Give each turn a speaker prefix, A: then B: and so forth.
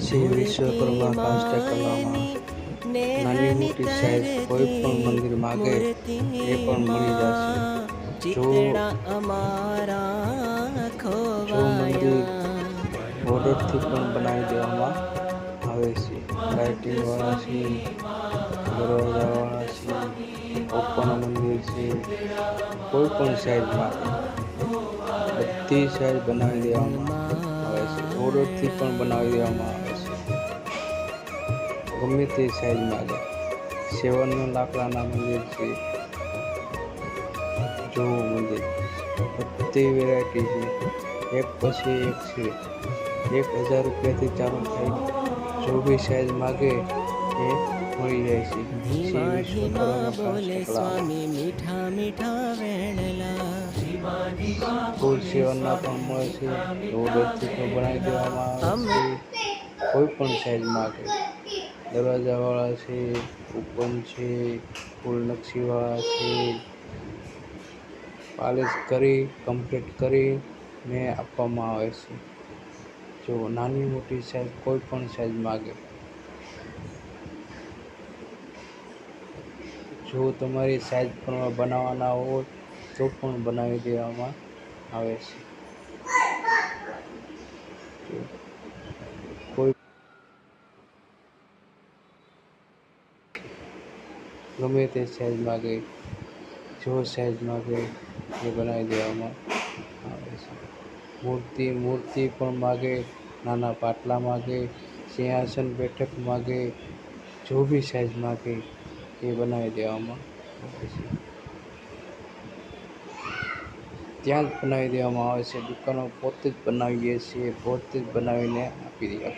A: શ્રી વિશ્વકર્મા હસ્તકલામાં નાની મોટી સાઈઝ કોઈ પણ મંદિર માગે એ પણ મળી જશે. જો મંદિર ઓર્ડરથી પણ બનાવી દેવામાં આવે છે. લાઇટિંગવાળા છે, દરવાજાવાળા છે, ઓપન મંદિર છે, કોઈ પણ સાઈઝ માગે બધી સાઈઝ બનાવી દેવામાં આવે છે. ઓર્ડરથી પણ બનાવી દેવામાં આવે છે. ગમે તે સાઈઝ માગે. સેવનના લાકડાના મંદિર છે, જો મંદિર બધી વેરાયટી છે. એક પછી એક છે. 1000 રૂપિયાથી ચાલુ થાય. જો બી સાઈઝ માગે એ મળી જાય છે. શ્રી વિશ્વકર્મા હસ્તકલામાં ફૂલ સેવનના પણ મળે છે. ઓર્ડરથી પણ બનાવી દેવામાં આવે છે. કોઈ પણ સાઈઝ માગે. દરવાજાવાળા છે, ઓપન છે, ફૂલ નકશીવાળા છે, પાલિશ કરી કમ્પ્લીટ કરીને આપવામાં આવે છે. જો નાની મોટી સાઈઝ કોઈ પણ સાઈઝ માગે. જો તમારી સાઈઝ પ્રમાણે બનાવવાના હોય તો પણ બનાવી દેવામાં આવે છે. જો કોઈ ગમે તે સાઈઝ માગે, જો સાઈઝ માગે એ બનાવી દેવામાં આવે છે. મૂર્તિ પણ માગે, નાના પાટલા માગે, સિંહાસન બેઠક માગે, જો બી સાઈઝ માગે એ બનાવી દેવામાં આવે છે. ત્યાં જ બનાવી દેવામાં આવે છે. દુકાનો પોતે જ બનાવીએ છીએ, પોતે જ બનાવીને આપી દઈએ.